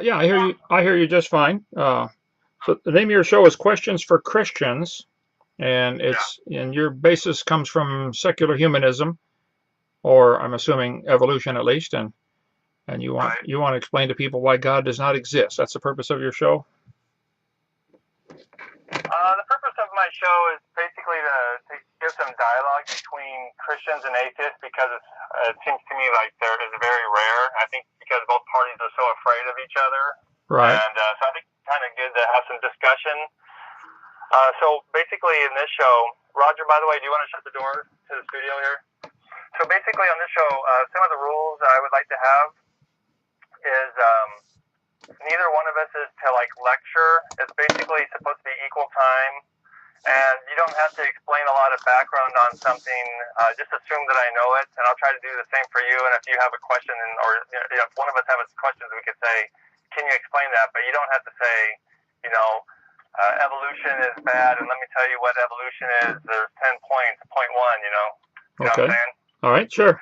Yeah, I hear you. I hear you just fine. So the name of your show is Questions for Christians, and Yeah, your basis comes from secular humanism, or I'm assuming evolution at least, and right. you want to explain to people why God does not exist. That's the purpose of your show. The purpose of my show is basically to give some dialogue between Christians and atheists because it seems to me like there is very rare. I think because both parties are so afraid of each other, Right. and so I think it's kind of good to have some discussion. So basically, in this show, Roger, by the way, do you want to shut the door to the studio here? So basically, on this show, some of the rules I would like to have is neither one of us is to like lecture. It's basically supposed to be equal time, and you don't have to explain a lot of background on something. Just assume that I know it, and I'll try to do the same for you. And if you have a question, or if one of us has questions, we could say, "Can you explain that?" But you don't have to say, you know, evolution is bad, and let me tell you what evolution is. There's 10 points. Point one, you know what I'm Okay. saying? All right. Sure.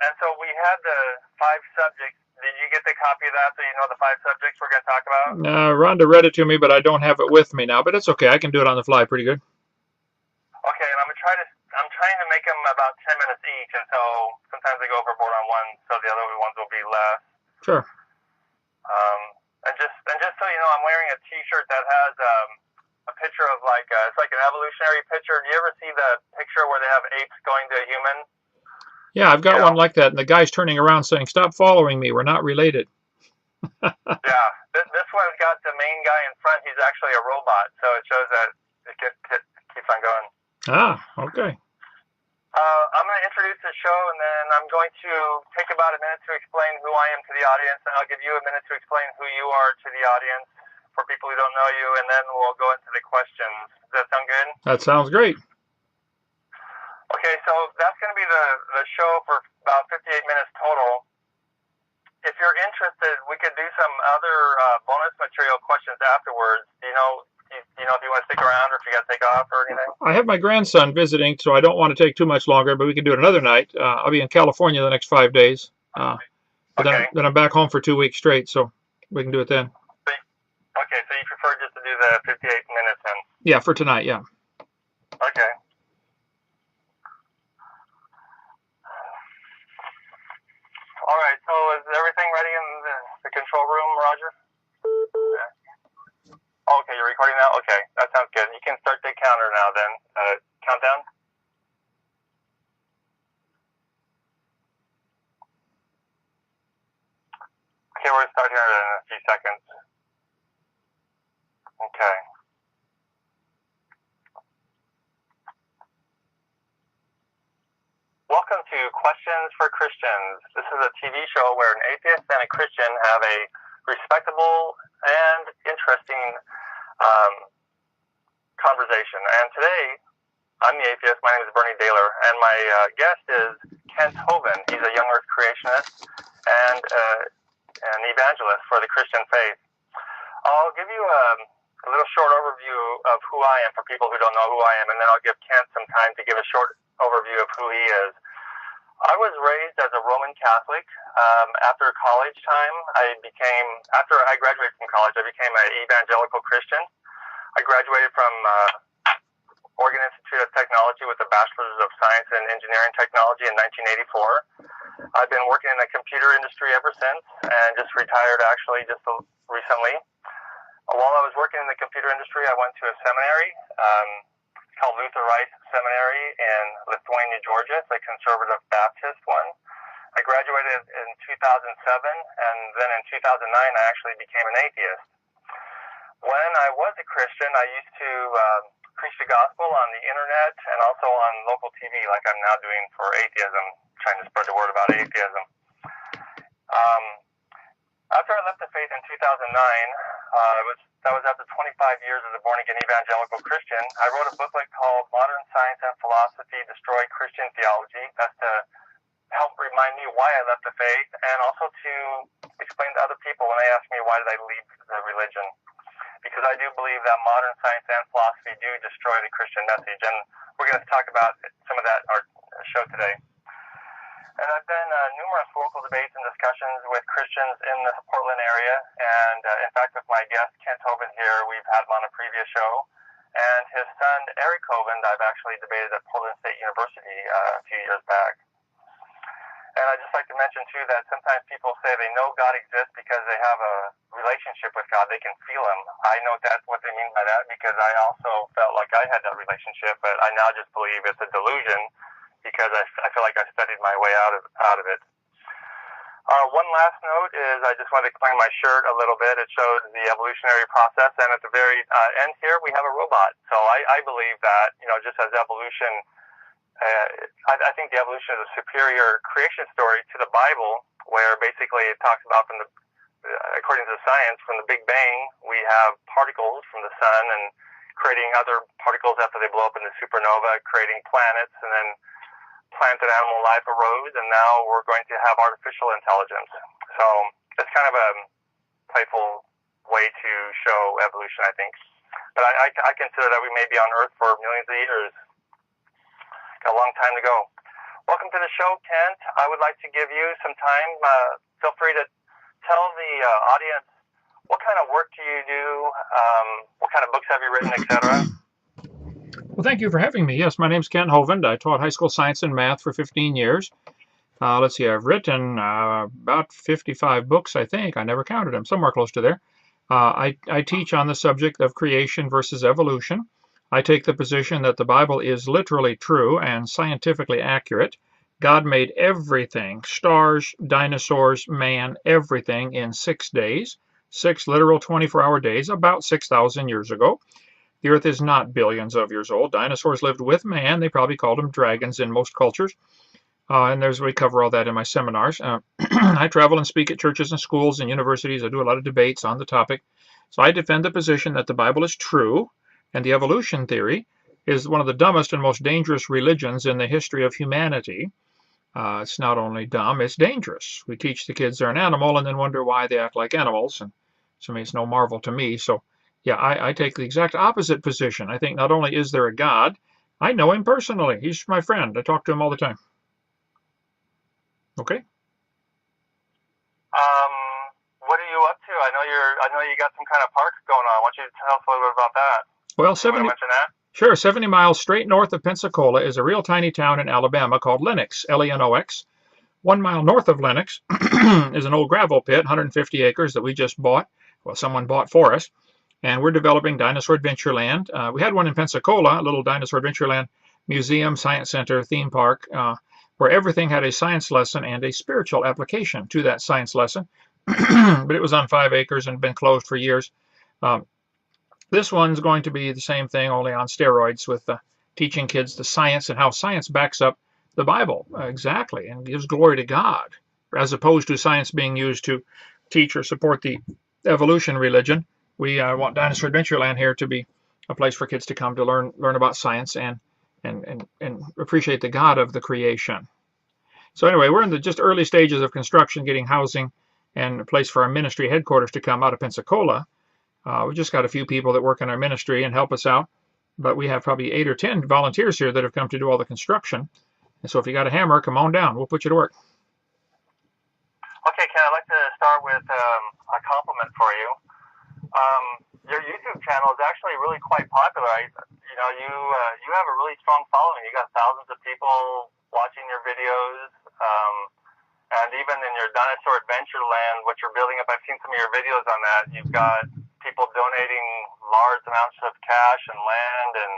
And so we had the 5 subjects. Did you get the copy of that so you know the 5 subjects we're going to talk about? Rhonda read it to me, but I don't have it with me now. But it's okay. I can do it on the fly pretty good. Okay, and I'm trying to make them about 10 minutes each, and so sometimes I go overboard on one, so the other ones will be less. Sure. And just so you know, I'm wearing a T-shirt that has a picture of it's like an evolutionary picture. Do you ever see the picture where they have apes going to a human? Yeah, I've got You know? one like that, and the guy's turning around saying, "Stop following me. We're not related." Yeah. This one's got the main guy in front. He's actually a robot, so it shows that it keeps on going. Ah, okay. I'm going to introduce the show, and then I'm going to take about a minute to explain who I am to the audience, and I'll give you a minute to explain who you are to the audience for people who don't know you, and then we'll go into the questions. Does that sound good? That sounds great. Okay, so that's going to be the show for about 58 minutes total. If you're interested, we could do some other bonus material questions afterwards. Do you know if you want to stick around or if you got to take off or anything? I have my grandson visiting, so I don't want to take too much longer, but we can do it another night. I'll be in California the next 5 days. But Okay. then I'm back home for 2 weeks straight, so we can do it then. Okay, so you prefer just to do the 58 minutes then? Yeah, for tonight, yeah. Okay. All right, so is everything ready in the control room, Roger? Yeah. Okay, you're recording now? Okay, that sounds good. You can start the counter now then. Countdown? Okay, we're going to start here in a few seconds. Okay. Welcome to Questions for Christians. This is a TV show where an atheist and a Christian have a respectable and interesting conversation. And today, I'm the atheist. My name is Bernie Dehler, and my guest is Kent Hovind. He's a young earth creationist and an evangelist for the Christian faith. I'll give you a little short overview of who I am for people who don't know who I am, and then I'll give Kent some time to give a short overview of who he is. I was raised as a Roman Catholic. After college time, after I graduated from college, I became an evangelical Christian. I graduated from Oregon Institute of Technology with a Bachelor's of Science in Engineering Technology in 1984. I've been working in the computer industry ever since, and just retired actually just recently. While I was working in the computer industry, I went to a seminary called Luther Rice Seminary in Lithuania, Georgia. It's a conservative Baptist one. I graduated in 2007, and then in 2009, I actually became an atheist. When I was a Christian, I used to preach the gospel on the internet and also on local TV, like I'm now doing for atheism, trying to spread the word about atheism. After I left the faith in 2009, that was after 25 years as a born-again evangelical Christian. I wrote a booklet called Modern Science and Philosophy Destroy Christian Theology. That's to help remind me why I left the faith, and also to explain to other people when they ask me why did I leave the religion. Because I do believe that modern science and philosophy do destroy the Christian message, and we're going to talk about some of that in our show today. And I've been numerous local debates and discussions with Christians in the Portland area. And in fact, with my guest, Kent Hovind here, we've had him on a previous show. And his son, Eric Hovind, I've actually debated at Portland State University a few years back. And I'd just like to mention, too, that sometimes people say they know God exists because they have a relationship with God. They can feel Him. I know that's what they mean by that because I also felt like I had that relationship, but I now just believe it's a delusion because I feel like I studied my way out of it. One last note is I just wanted to claim my shirt a little bit. It shows the evolutionary process, and at the very end here, we have a robot. So I believe that, just as evolution, I think the evolution is a superior creation story to the Bible, where basically it talks about according to science, from the Big Bang, we have particles from the sun and creating other particles after they blow up in the supernova, creating planets, and then plant and animal life arose, and now we're going to have artificial intelligence. So it's kind of a playful way to show evolution, I think. But I consider that we may be on Earth for millions of years. Got a long time to go. Welcome to the show, Kent. I would like to give you some time. Feel free to tell the audience what kind of work do you do, what kind of books have you written, etc. Well, thank you for having me. Yes, my name's Kent Hovind. I taught high school science and math for 15 years. Let's see, I've written about 55 books, I think. I never counted them, somewhere close to there. I teach on the subject of creation versus evolution. I take the position that the Bible is literally true and scientifically accurate. God made everything, stars, dinosaurs, man, everything in 6 days, 6 literal 24-hour days, about 6,000 years ago. The Earth is not billions of years old. Dinosaurs lived with man. They probably called them dragons in most cultures. And we cover all that in my seminars. I travel and speak at churches and schools and universities. I do a lot of debates on the topic. So I defend the position that the Bible is true, and the evolution theory is one of the dumbest and most dangerous religions in the history of humanity. It's not only dumb, it's dangerous. We teach the kids they're an animal and then wonder why they act like animals. And so it's no marvel to me. So yeah, I take the exact opposite position. I think not only is there a God, I know him personally. He's my friend. I talk to him all the time. Okay. What are you up to? I know you got some kind of park going on. Why don't you tell us a little bit about that? Well, 70 miles straight north of Pensacola is a real tiny town in Alabama called Lenox, Lenox. 1 mile north of Lenox is an old gravel pit, 150 acres that we just bought. Well, someone bought for us. And we're developing Dinosaur Adventureland. We had one in Pensacola, a little Dinosaur Adventureland museum, science center, theme park, where everything had a science lesson and a spiritual application to that science lesson. But it was on 5 acres and been closed for years. This one's going to be the same thing, only on steroids, with teaching kids the science and how science backs up the Bible exactly and gives glory to God, as opposed to science being used to teach or support the evolution religion. We want Dinosaur Adventureland here to be a place for kids to come to learn about science and appreciate the God of the creation. So anyway, we're in the just early stages of construction, getting housing and a place for our ministry headquarters to come out of Pensacola. We just got a few people that work in our ministry and help us out, but we have probably 8 or 10 volunteers here that have come to do all the construction. And so if you got a hammer, come on down. We'll put you to work. Okay, Ken, I'd like to start with a compliment for you. Your YouTube channel is actually really quite popular. You have a really strong following. You got thousands of people watching your videos, and even in your Dinosaur Adventureland, what you're building up, I've seen some of your videos on that. You've got people donating large amounts of cash and land, and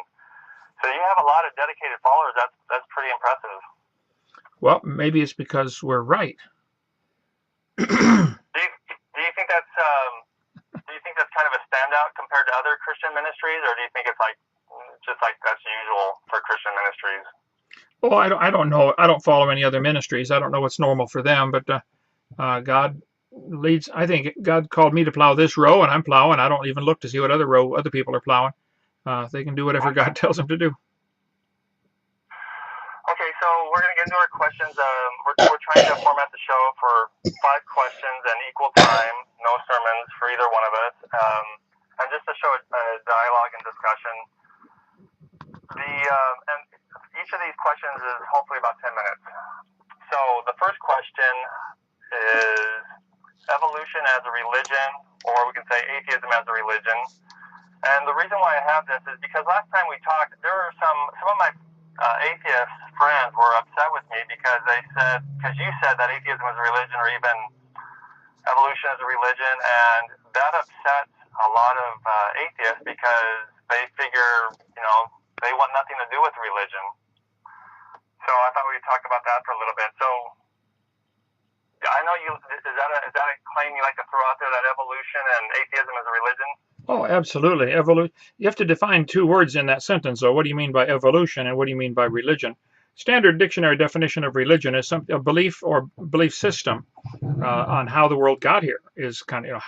so you have a lot of dedicated followers. That's pretty impressive. Well, maybe it's because we're right. Do you think that's kind of a standout compared to other Christian ministries, or do you think it's just like that's usual for Christian ministries? Well, I don't know. I don't follow any other ministries. I don't know what's normal for them, but God leads. I think God called me to plow this row, and I'm plowing. I don't even look to see what other row other people are plowing. They can do whatever God tells them to do. Okay, so we're going to get into our questions. We're trying to format the show for 5 questions and equal time, no sermons for either one of us, and just to show a dialogue and discussion. And each of these questions is hopefully about 10 minutes. So the as a religion, or we can say atheism as a religion. And the reason why I have this is because last time we talked, there were some of my atheist friends were upset with me because you said that atheism is a religion, or even evolution is a religion, and that upsets a lot of atheists because they figure, they want nothing to do with religion. So I thought we'd talk about that for a little bit. So I know is that a claim you like to throw out there, that evolution and atheism is a religion? Oh, absolutely. You have to define two words in that sentence, though. What do you mean by evolution and what do you mean by religion? Standard dictionary definition of religion is a belief or belief system on how the world got here. Is kind of,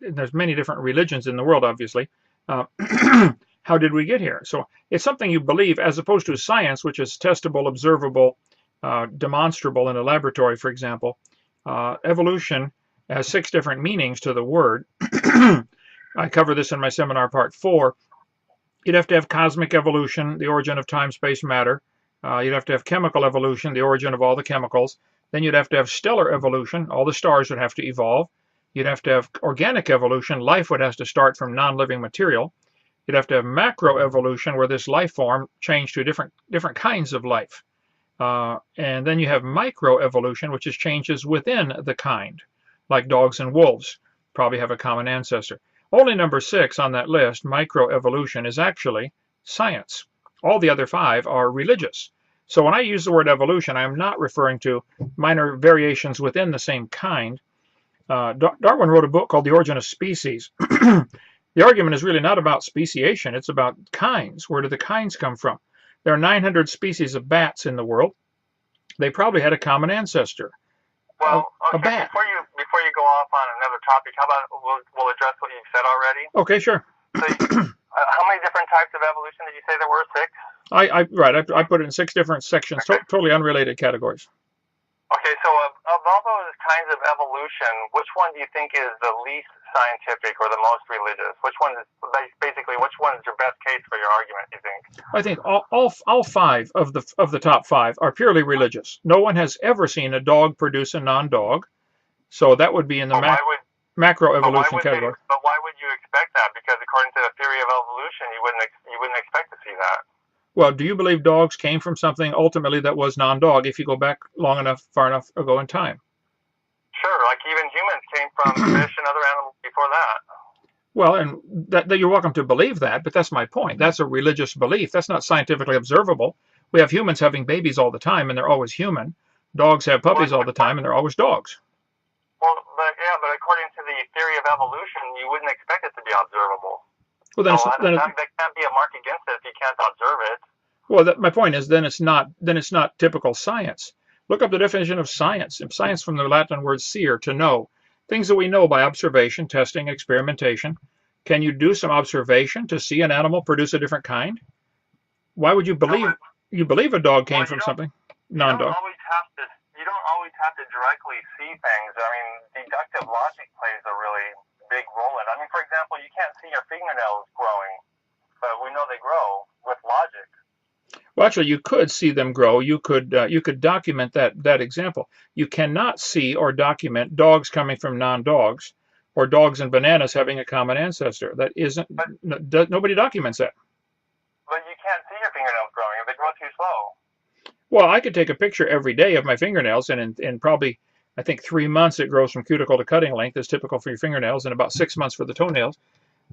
there's many different religions in the world, obviously. How did we get here? So it's something you believe, as opposed to science, which is testable, observable, demonstrable in a laboratory, for example. Evolution has 6 different meanings to the word. I cover this in my seminar, part 4. You'd have to have cosmic evolution, the origin of time, space, matter. You'd have to have chemical evolution, the origin of all the chemicals. Then you'd have to have stellar evolution. All the stars would have to evolve. You'd have to have organic evolution. Life would have to start from non-living material. You'd have to have macroevolution, where this life form changed to different kinds of life. And then you have microevolution, which is changes within the kind, like dogs and wolves probably have a common ancestor. Only number 6 on that list, microevolution, is actually science. All the other 5 are religious. So when I use the word evolution, I'm not referring to minor variations within the same kind. Darwin wrote a book called The Origin of Species. The argument is really not about speciation. It's about kinds. Where do the kinds come from? There are 900 species of bats in the world. They probably had a common ancestor. Well, a bat. Before you go off on another topic, how about we'll address what you've said already? Okay, sure. So how many different types of evolution did you say there were? 6? I put it in 6 different sections, okay. Totally unrelated categories. Okay, so of all those kinds of evolution, which one do you think is the least scientific or the most religious? Which one's your best case for your argument, do you think? I think all 5 of the top 5 are purely religious. No one has ever seen a dog produce a non-dog, so that would be in the macroevolution category. But why would you expect that? Because according to the theory of evolution, you wouldn't expect to see that. Well, do you believe dogs came from something ultimately that was non-dog if you go back far enough ago in time? Sure, like even humans came from fish and other animals before that. Well, and that you're welcome to believe that, but that's my point. That's a religious belief. That's not scientifically observable. We have humans having babies all the time, and they're always human. Dogs have puppies all the time, and they're always dogs. Well, but according to the theory of evolution, you wouldn't expect it to be observable. Well, that can't be a mark against it if you can't observe it. Well, my point is, then it's not typical science. Look up the definition of science. Science from the Latin word "scire," to know. Things that we know by observation, testing, experimentation. Can you do some observation to see an animal produce a different kind? Why would you believe a dog came from something non-dog? You don't always have to directly see things. I mean, deductive logic plays a really big role in it. I mean, for example, you can't see your fingernails growing, but we know they grow with logic. Well, actually, you could see them grow. You could document that example. You cannot see or document dogs coming from non-dogs, or dogs and bananas having a common ancestor. That isn't. Nobody documents that. But you can't see your fingernails growing if they grow too slow. Well, I could take a picture every day of my fingernails, and in probably, I think, 3 months it grows from cuticle to cutting length, is typical for your fingernails, and about 6 months for the toenails.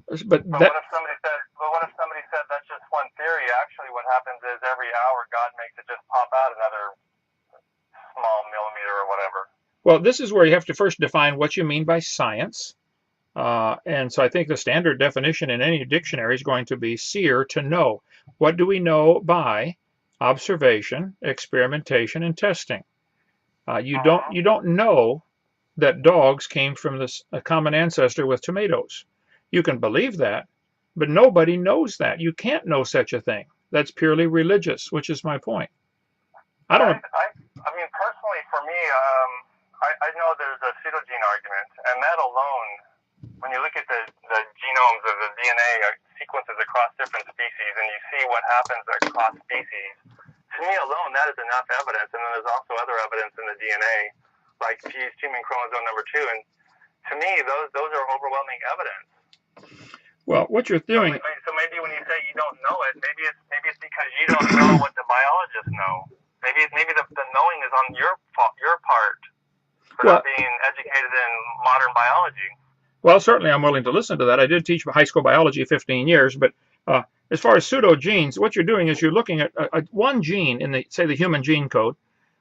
But what if somebody said that's just one theory? Actually, what happens is every hour God makes it just pop out another small millimeter or whatever. Well, this is where you have to first define what you mean by science. And so I think the standard definition in any dictionary is going to be "scire," to know. What do we know by observation, experimentation, and testing? You don't know that dogs came from a common ancestor with tomatoes. You can believe that, but nobody knows that. You can't know such a thing. That's purely religious, which is my point. I mean, personally, for me, I know there's a pseudogene argument, and that alone, when you look at the genomes of the DNA sequences across different species, and you see what happens across species, to me alone, that is enough evidence. And then there's also other evidence in the DNA, like fused human chromosome number 2. And to me, me, those are overwhelming evidence. Well, what you're doing. So maybe when you say you don't know it, maybe it's because you don't know what the biologists know. Maybe the knowing is on your part for not being educated in modern biology. Well, certainly I'm willing to listen to that. I did teach high school biology 15 years, but as far as pseudogenes, what you're doing is you're looking at one gene in the, say, the human gene code.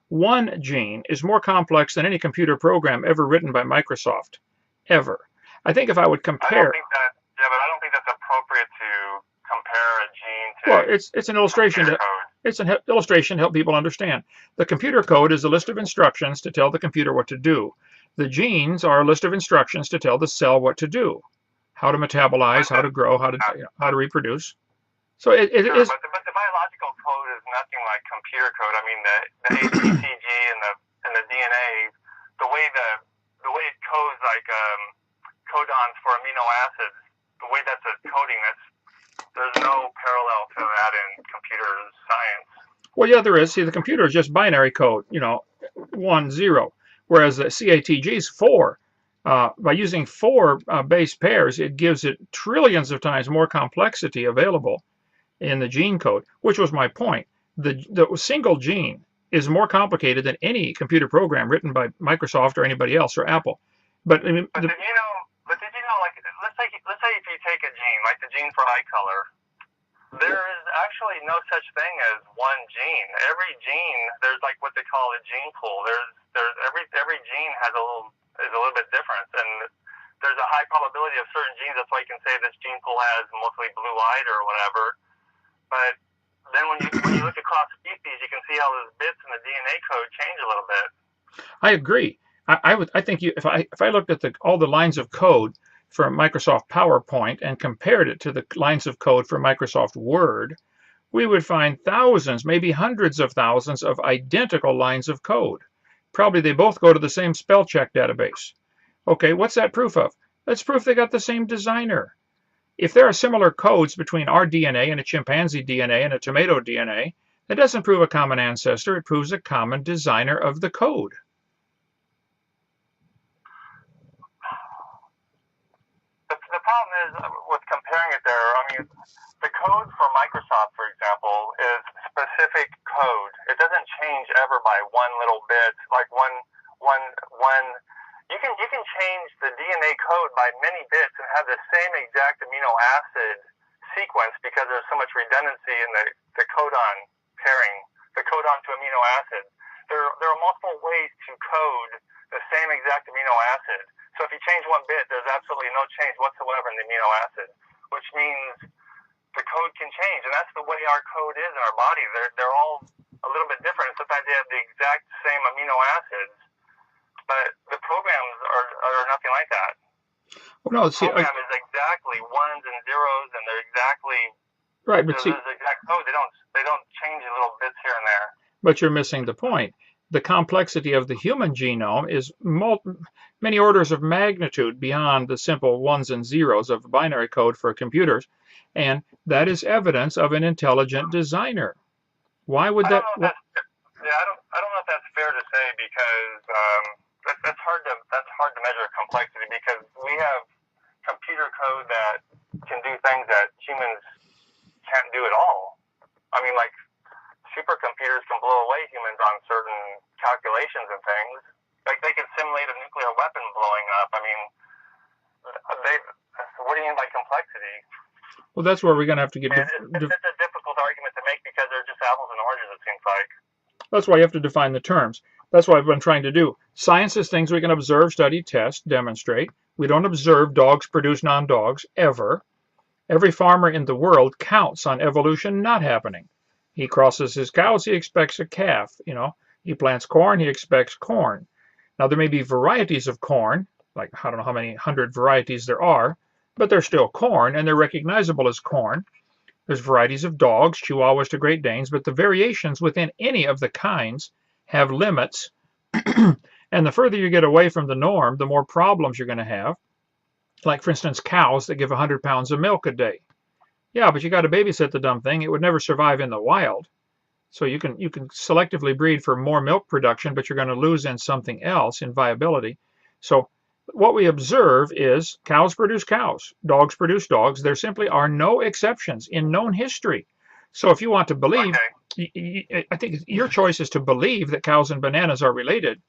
One gene is more complex than any computer program ever written by Microsoft, ever. I think if I would compare. But I don't think that's appropriate to compare a gene to. Well, it's an illustration. It's an illustration to help people understand. The computer code is a list of instructions to tell the computer what to do. The genes are a list of instructions to tell the cell what to do, how to metabolize, how to grow, how to reproduce. So it is. But the biological code is nothing like computer code. I mean, the ATG and the DNA, the way it codes like codons for amino acids, the way that's a coding, there's no parallel to that in computer science. Well, yeah, there is. See, the computer is just binary code, 1, 0, whereas the CATG is 4. By using 4 base pairs, it gives it trillions of times more complexity available in the gene code, which was my point. The single gene is more complicated than any computer program written by Microsoft or anybody else or Apple. But did you know? Like, let's say if you take a gene, like the gene for eye color, there is actually no such thing as one gene. Every gene, there's like what they call a gene pool. There's every gene is a little bit different, and there's a high probability of certain genes. That's why you can say this gene pool has mostly blue-eyed or whatever. But then when you look across species, you can see how those bits in the DNA code change a little bit. I agree. I think if I looked at all the lines of code from Microsoft PowerPoint and compared it to the lines of code for Microsoft Word, we would find thousands, maybe hundreds of thousands of identical lines of code. Probably they both go to the same spell check database. Okay, what's that proof of? That's proof they got the same designer. If there are similar codes between our DNA and a chimpanzee DNA and a tomato DNA, that doesn't prove a common ancestor, it proves a common designer of the code. The problem is with comparing it there, I mean, the code for Microsoft, for example, is specific code. It doesn't change ever by one little bit, like one. You can change the DNA code by many bits and have the same exact amino acid sequence because there's so much redundancy in the codon pairing, the codon to amino acid. There are multiple ways to code the same exact amino acid. So if you change one bit, there's absolutely no change whatsoever in the amino acid, which means the code can change. And that's the way our code is in our body. They're all a little bit different. Sometimes they have the exact same amino acids, but the programs are nothing like that. Well, no, see, the program is exactly ones and zeros, and they're exactly right. But see, the exact code. They don't change little bits here and there. But you're missing the point. The complexity of the human genome is many orders of magnitude beyond the simple ones and zeros of binary code for computers, and that is evidence of an intelligent designer. Why would that? I don't know if that's fair to say because that's hard to measure complexity because we have computer code that can do things that humans can't do at all. I mean, like supercomputers can blow away humans on certain calculations and things. Like they can simulate a nuclear weapon blowing up. I mean, what do you mean by complexity? Well, that's where we're going to have to get. It's a difficult argument to make because they're just apples and oranges. It seems like. That's why you have to define the terms. That's what I've been trying to do. Science is things we can observe, study, test, demonstrate. We don't observe dogs produce non-dogs ever. Every farmer in the world counts on evolution not happening. He crosses his cows, he expects a calf. He plants corn, he expects corn. Now, there may be varieties of corn, like I don't know how many 100 varieties there are, but they're still corn, and they're recognizable as corn. There's varieties of dogs, Chihuahuas to Great Danes, but the variations within any of the kinds have limits. And the further you get away from the norm, the more problems you're going to have. Like, for instance, cows that give 100 pounds of milk a day. Yeah, but you got to babysit the dumb thing. It would never survive in the wild. So you can selectively breed for more milk production, but you're going to lose in something else in viability. So What we observe is cows produce cows, dogs produce dogs. There simply are no exceptions in known history. So if you want to believe, I think your choice is to believe that cows and bananas are related,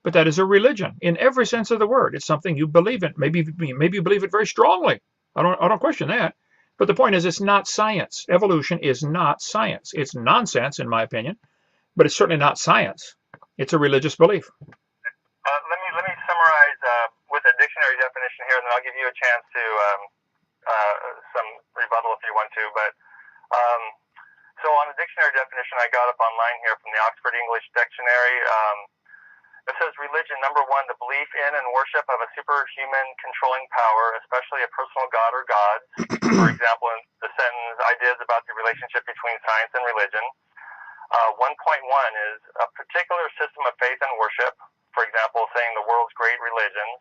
but that is a religion in every sense of the word. It's something you believe in. Maybe you believe it very strongly. I don't question that. But the point is, it's not science. Evolution is not science. It's nonsense, in my opinion, but it's certainly not science. It's a religious belief. Let me summarize with a dictionary definition here, and then I'll give you a chance to some rebuttal if you want to. But so on the dictionary definition I got up online here from the Oxford English Dictionary, it says religion, number one, the belief in and worship of a superhuman controlling power, especially a personal god or gods. For example, in the sentence, ideas about the relationship between science and religion. 1.1 is a particular system of faith and worship. For example, saying the world's great religions.